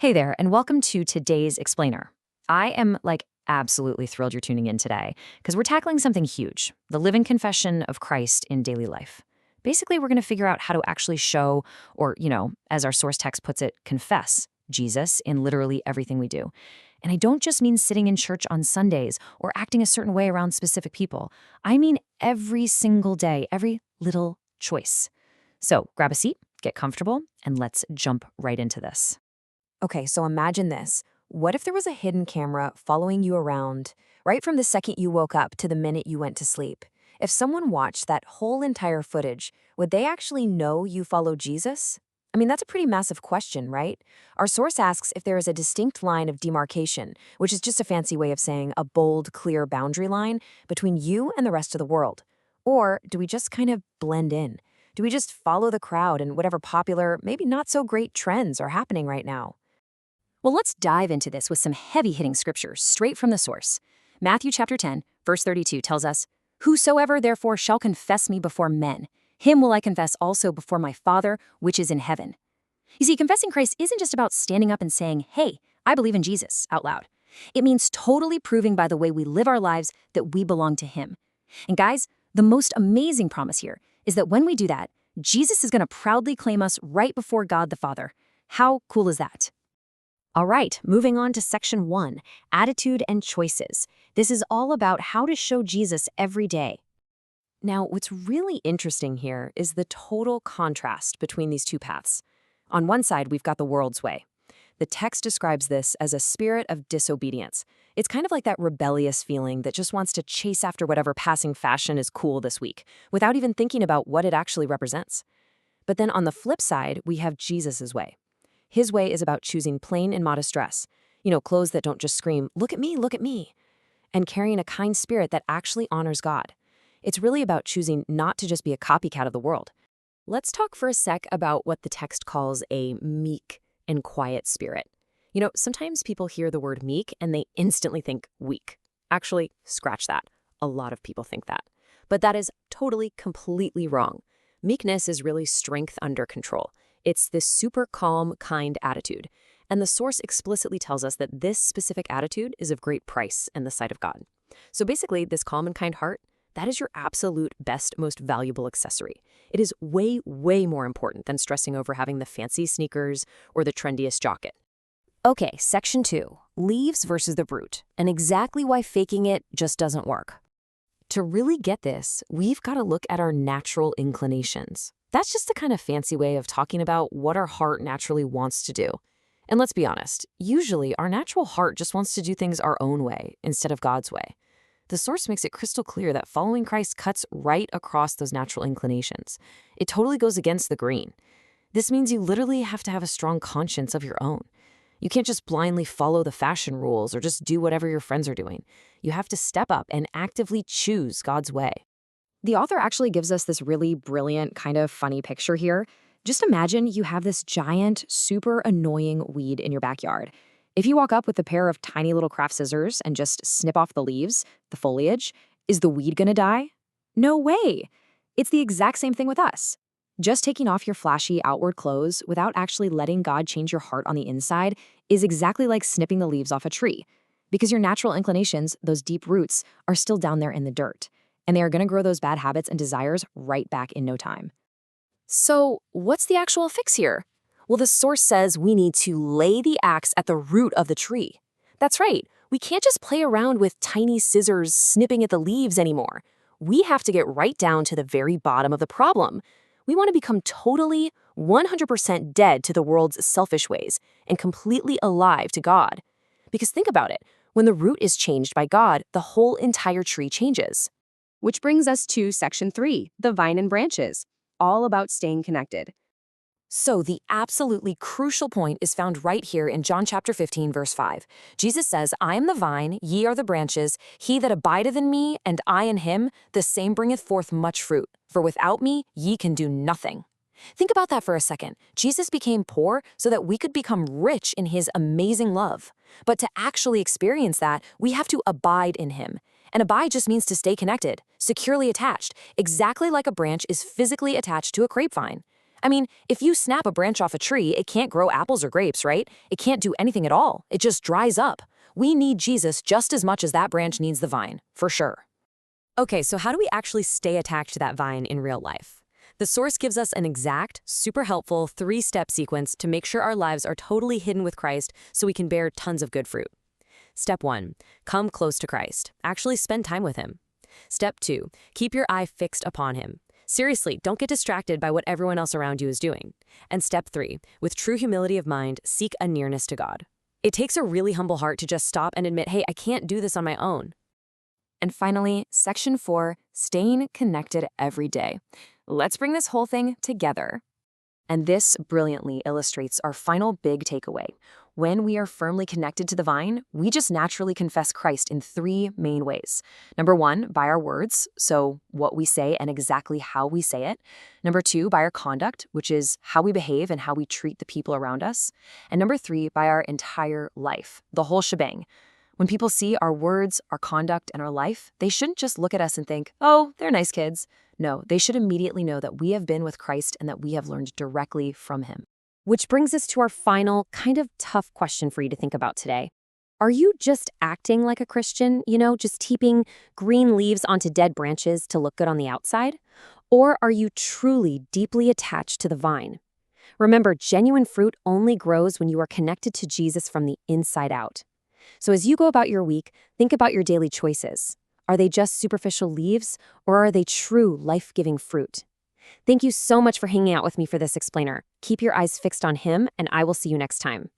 Hey there, and welcome to today's Explainer. I am absolutely thrilled you're tuning in today because we're tackling something huge, the living confession of Christ in daily life. Basically, we're going to figure out how to actually show, or, as our source text puts it, confess Jesus in literally everything we do. And I don't just mean sitting in church on Sundays or acting a certain way around specific people. I mean every single day, every little choice. So grab a seat, get comfortable, and let's jump right into this. Okay, so imagine this. What if there was a hidden camera following you around right from the second you woke up to the minute you went to sleep? If someone watched that whole entire footage, would they actually know you follow Jesus? I mean, that's a pretty massive question, right? Our source asks if there is a distinct line of demarcation, which is just a fancy way of saying a bold, clear boundary line between you and the rest of the world. Or do we just kind of blend in? Do we just follow the crowd and whatever popular, maybe not so great trends are happening right now? Well, let's dive into this with some heavy-hitting scriptures straight from the source. Matthew chapter 10, verse 32 tells us, "Whosoever therefore shall confess me before men, him will I confess also before my Father which is in heaven." You see, confessing Christ isn't just about standing up and saying, "Hey, I believe in Jesus," out loud. It means totally proving by the way we live our lives that we belong to him. And guys, the most amazing promise here is that when we do that, Jesus is going to proudly claim us right before God the Father. How cool is that? All right, moving on to section 1, attitude and choices. This is all about how to show Jesus every day. Now, what's really interesting here is the total contrast between these two paths. On one side, we've got the world's way. The text describes this as a spirit of disobedience. It's kind of like that rebellious feeling that just wants to chase after whatever passing fashion is cool this week, without even thinking about what it actually represents. But then on the flip side, we have Jesus's way. His way is about choosing plain and modest dress, clothes that don't just scream, "Look at me," and carrying a kind spirit that actually honors God. It's really about choosing not to just be a copycat of the world. Let's talk for a sec about what the text calls a meek and quiet spirit. Sometimes people hear the word meek and they instantly think weak. Actually, scratch that. A lot of people think that. But that is totally, completely wrong. Meekness is really strength under control. It's this super calm, kind attitude. And the source explicitly tells us that this specific attitude is of great price in the sight of God. So basically, this calm and kind heart, that is your absolute best, most valuable accessory. It is way, way more important than stressing over having the fancy sneakers or the trendiest jacket. Okay, section 2, leaves versus the root, and exactly why faking it just doesn't work. To really get this, we've got to look at our natural inclinations. That's just a kind of fancy way of talking about what our heart naturally wants to do. And let's be honest, usually our natural heart just wants to do things our own way instead of God's way. The source makes it crystal clear that following Christ cuts right across those natural inclinations. It totally goes against the grain. This means you literally have to have a strong conscience of your own. You can't just blindly follow the fashion rules or just do whatever your friends are doing. You have to step up and actively choose God's way. The author actually gives us this really brilliant, kind of funny picture here. Just imagine you have this giant, super annoying weed in your backyard. If you walk up with a pair of tiny little craft scissors and just snip off the leaves, the foliage, is the weed gonna die? No way! It's the exact same thing with us. Just taking off your flashy outward clothes without actually letting God change your heart on the inside is exactly like snipping the leaves off a tree. Because your natural inclinations, those deep roots, are still down there in the dirt. And they are going to grow those bad habits and desires right back in no time. So, what's the actual fix here? Well, the source says we need to lay the axe at the root of the tree. That's right, we can't just play around with tiny scissors snipping at the leaves anymore. We have to get right down to the very bottom of the problem. We want to become totally, 100% dead to the world's selfish ways and completely alive to God. Because think about it, when the root is changed by God, the whole entire tree changes. Which brings us to section 3, the vine and branches, all about staying connected. So the absolutely crucial point is found right here in John chapter 15, verse 5. Jesus says, "I am the vine, ye are the branches. He that abideth in me, and I in him, the same bringeth forth much fruit. For without me ye can do nothing." Think about that for a second. Jesus became poor so that we could become rich in his amazing love. But to actually experience that, we have to abide in him. And abide just means to stay connected, securely attached, exactly like a branch is physically attached to a grapevine. I mean, if you snap a branch off a tree, it can't grow apples or grapes, right? It can't do anything at all. It just dries up. We need Jesus just as much as that branch needs the vine, for sure. Okay, so how do we actually stay attached to that vine in real life? The source gives us an exact, super helpful 3-step sequence to make sure our lives are totally hidden with Christ so we can bear tons of good fruit. Step 1, come close to Christ. Actually spend time with him. Step 2, keep your eye fixed upon him. Seriously, don't get distracted by what everyone else around you is doing. And step 3, with true humility of mind, seek a nearness to God. It takes a really humble heart to just stop and admit, hey, I can't do this on my own. And finally, section 4, staying connected every day. Let's bring this whole thing together. And this brilliantly illustrates our final big takeaway. When we are firmly connected to the vine, we just naturally confess Christ in 3 main ways. Number 1, by our words, so what we say and exactly how we say it. Number 2, by our conduct, which is how we behave and how we treat the people around us. And number 3, by our entire life, the whole shebang. When people see our words, our conduct, and our life, they shouldn't just look at us and think, oh, they're nice kids. No, they should immediately know that we have been with Christ and that we have learned directly from him. Which brings us to our final, kind of tough question for you to think about today. Are you just acting like a Christian, just heaping green leaves onto dead branches to look good on the outside? Or are you truly deeply attached to the vine? Remember, genuine fruit only grows when you are connected to Jesus from the inside out. So as you go about your week, think about your daily choices. Are they just superficial leaves, or are they true life-giving fruit? Thank you so much for hanging out with me for this explainer. Keep your eyes fixed on him, and I will see you next time.